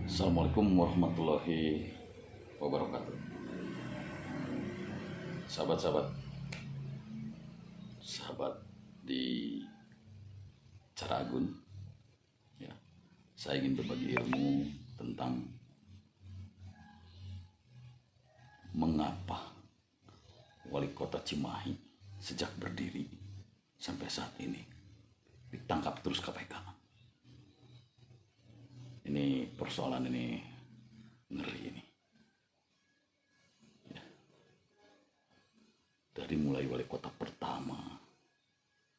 Assalamualaikum warahmatullahi wabarakatuh. Sahabat-sahabat, sahabat di Caragun, ya, saya ingin berbagi ilmu tentang mengapa Wali Kota Cimahi sejak berdiri sampai saat ini ditangkap terus KPK. Ini persoalan ini ngeri ini. Ya. Dari mulai wali kota pertama,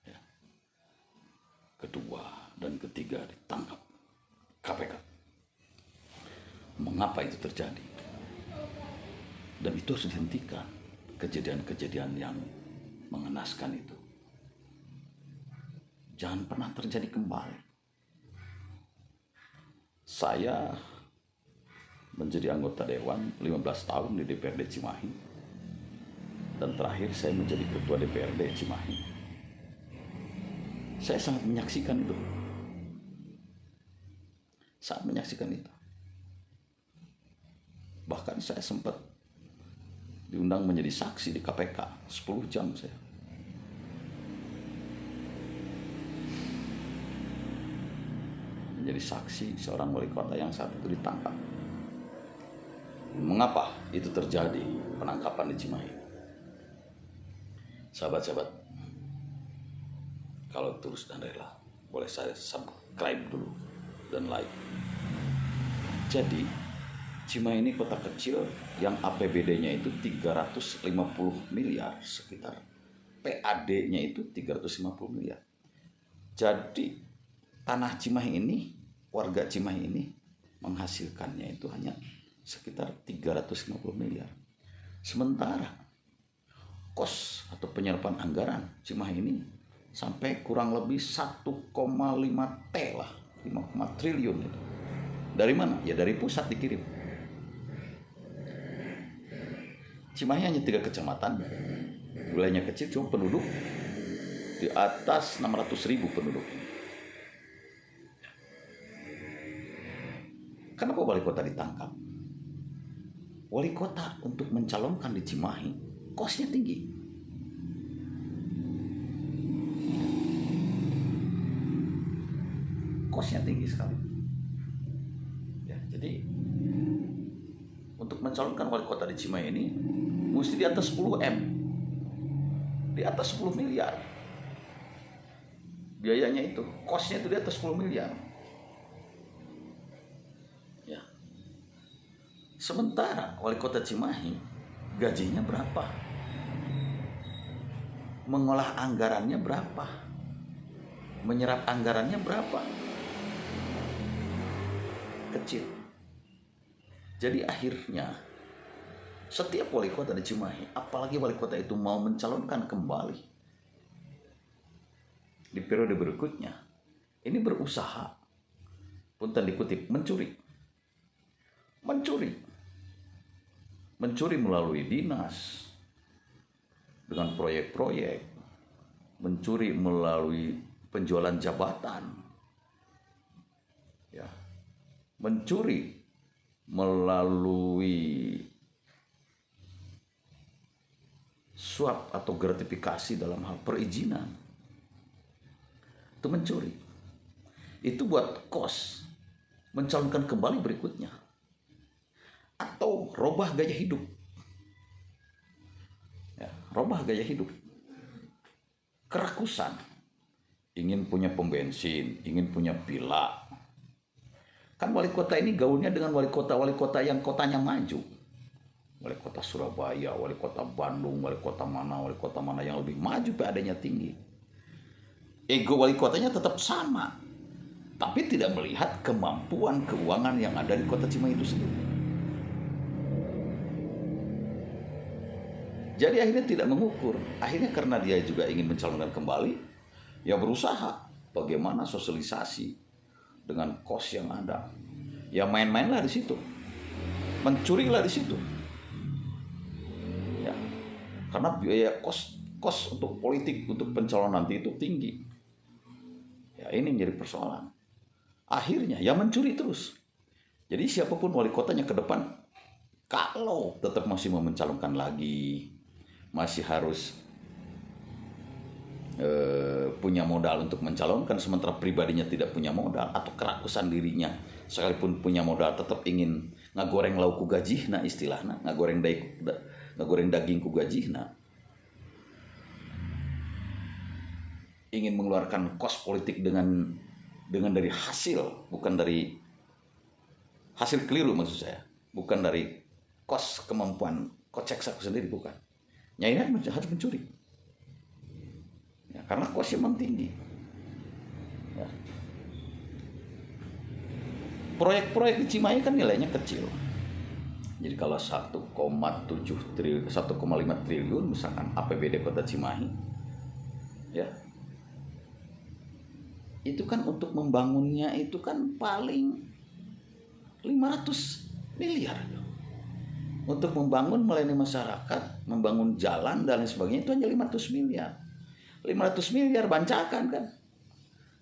ya, kedua dan ketiga ditangkap KPK. Mengapa itu terjadi? Dan itu harus dihentikan. Kejadian-kejadian yang mengenaskan itu jangan pernah terjadi kembali. Saya menjadi anggota Dewan 15 tahun di DPRD Cimahi. Dan terakhir saya menjadi Ketua DPRD Cimahi. Saya sangat menyaksikan itu. Sangat menyaksikan itu. Bahkan saya sempat diundang menjadi saksi di KPK 10 jam saya. Menjadi saksi seorang wali kota yang saat itu ditangkap. Mengapa itu terjadi penangkapan di Cimahi? Sahabat-sahabat, kalau tulus dan rela, boleh saya subscribe dulu dan like. Jadi, Cimahi ini kota kecil yang APBD-nya itu 350 miliar sekitar. PAD-nya itu 350 miliar. Jadi, tanah Cimahi ini, warga Cimahi ini menghasilkannya itu hanya sekitar 350 miliar. Sementara kos atau penyerapan anggaran Cimahi ini sampai kurang lebih 1,5 T lah, 5 triliun itu. Dari mana? Ya dari pusat dikirim. Cimahi hanya 3 kecamatan, wilayahnya kecil, cuma penduduk di atas 600.000 penduduk. Kenapa wali kota ditangkap? Wali kota untuk mencalonkan di Cimahi, kosnya tinggi. Kosnya tinggi sekali. Ya, jadi untuk mencalonkan wali kota di Cimahi ini mesti di atas 10 M. Di atas 10 miliar. Biayanya itu, kosnya itu di atas 10 miliar. Sementara wali kota Cimahi gajinya berapa? Mengolah anggarannya berapa? Menyerap anggarannya berapa? Kecil. Jadi akhirnya setiap wali kota di Cimahi, apalagi wali kota itu mau mencalonkan kembali di periode berikutnya, ini berusaha, punten dikutip, mencuri melalui dinas dengan proyek-proyek, mencuri melalui penjualan jabatan, ya, mencuri melalui suap atau gratifikasi dalam hal perizinan. Itu mencuri. Itu buat kos mencalonkan kembali berikutnya. Atau robah gaya hidup. Ya, robah gaya hidup. Kerakusan. Ingin punya pom bensin, ingin punya villa. Kan wali kota ini gaulnya dengan wali kota yang kotanya maju. Wali kota Surabaya, wali kota Bandung, wali kota mana yang lebih maju PAD-nya tinggi. Ego wali kotanya tetap sama. Tapi tidak melihat kemampuan keuangan yang ada di kota Cimahi itu sendiri. Jadi akhirnya tidak mengukur. Akhirnya karena dia juga ingin mencalonkan kembali, ya berusaha bagaimana sosialisasi dengan kos yang ada. Ya main-mainlah di situ. Mencurilah di situ. Ya. Karena biaya kos untuk politik, untuk pencalonan nanti itu tinggi. Ya ini menjadi persoalan. Akhirnya ya mencuri terus. Jadi siapapun wali kotanya ke depan, kalau tetap masih mau mencalonkan lagi, masih harus punya modal untuk mencalonkan, sementara pribadinya tidak punya modal, atau kerakusan dirinya sekalipun punya modal tetap ingin ngagoreng lauk ku gajihna, istilahnya ngagoreng daging ku gajihna, ingin mengeluarkan kos politik dengan dari hasil, bukan dari hasil keliru, maksud saya bukan dari kos kemampuan kocek saku sendiri, bukan. Nyai harus mencuri ya, karena kosnya memang tinggi ya. Proyek-proyek di Cimahi kan nilainya kecil. Jadi kalau 1,7 triliun, 1,5 triliun misalkan APBD Kota Cimahi ya, itu kan untuk membangunnya itu kan paling 500 miliar. Untuk membangun melayani masyarakat, membangun jalan dan lain sebagainya itu hanya 500 miliar. 500 miliar bancakan kan.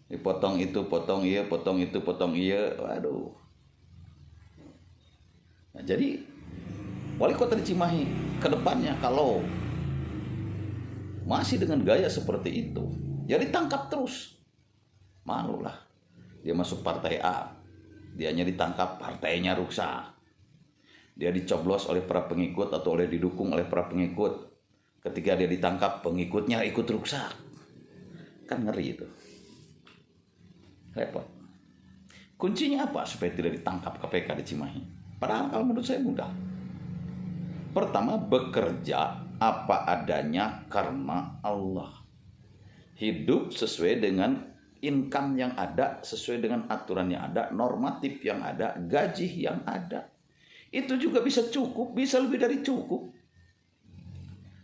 Dipotong itu, potong iya, potong itu, potong iya. Waduh. Nah, jadi wali kota di Cimahi ke depannya kalau masih dengan gaya seperti itu, ya ditangkap terus. Malu lah. Dia masuk partai A, dianya ditangkap, partainya rusak. Dia dicoblos oleh para pengikut atau didukung oleh para pengikut. Ketika dia ditangkap, pengikutnya ikut rusak. Kan ngeri itu. Repot. Kuncinya apa supaya tidak ditangkap KPK di Cimahi? Padahal kalau menurut saya mudah. Pertama, bekerja apa adanya karena Allah. Hidup sesuai dengan income yang ada, sesuai dengan aturan yang ada, normatif yang ada, gaji yang ada. Itu juga bisa cukup, bisa lebih dari cukup.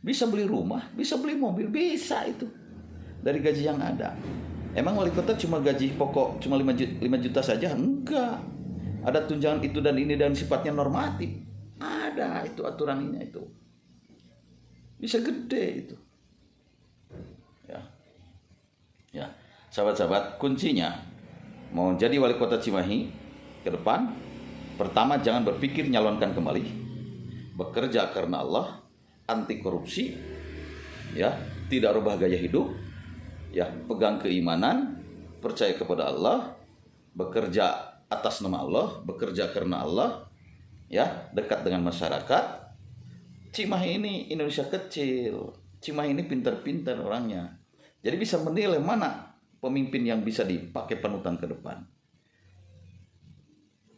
Bisa beli rumah, bisa beli mobil, bisa itu. Dari gaji yang ada. Emang wali kota cuma gaji pokok cuma 5 juta saja? Enggak. Ada tunjangan itu dan ini dan sifatnya normatif. Ada itu aturannya itu. Bisa gede itu. Ya. Ya. Sahabat-sahabat, kuncinya mau jadi wali kota Cimahi ke depan, pertama jangan berpikir nyalonkan kembali. Bekerja karena Allah, anti korupsi, ya, tidak rubah gaya hidup, ya, pegang keimanan, percaya kepada Allah, bekerja atas nama Allah, bekerja karena Allah, ya, dekat dengan masyarakat. Cimahi ini Indonesia kecil, Cimahi ini pintar-pintar orangnya, jadi bisa menilai mana pemimpin yang bisa dipakai panutan ke depan.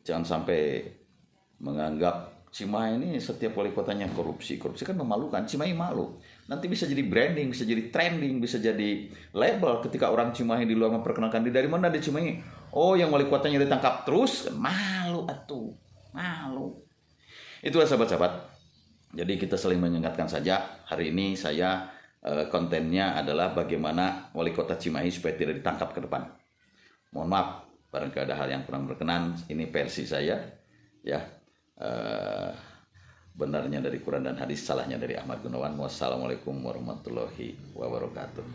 Jangan sampai menganggap Cimahi ini setiap wali kotanya korupsi. Korupsi kan memalukan. Cimahi malu. Nanti bisa jadi branding, bisa jadi trending, bisa jadi label ketika orang Cimahi di luar memperkenalkan diri. Dari mana di Cimahi? Oh, yang wali kotanya ditangkap terus. Malu atuh. Malu. Itulah sahabat-sahabat. Jadi kita saling mengingatkan saja. Hari ini saya kontennya adalah bagaimana wali kota Cimahi supaya tidak ditangkap ke depan. Mohon maaf, barangkali ada hal yang kurang berkenan. Ini versi saya, ya. Benarnya dari Quran dan hadis, salahnya dari Ahmad Gunawan. Wassalamualaikum warahmatullahi wabarakatuh.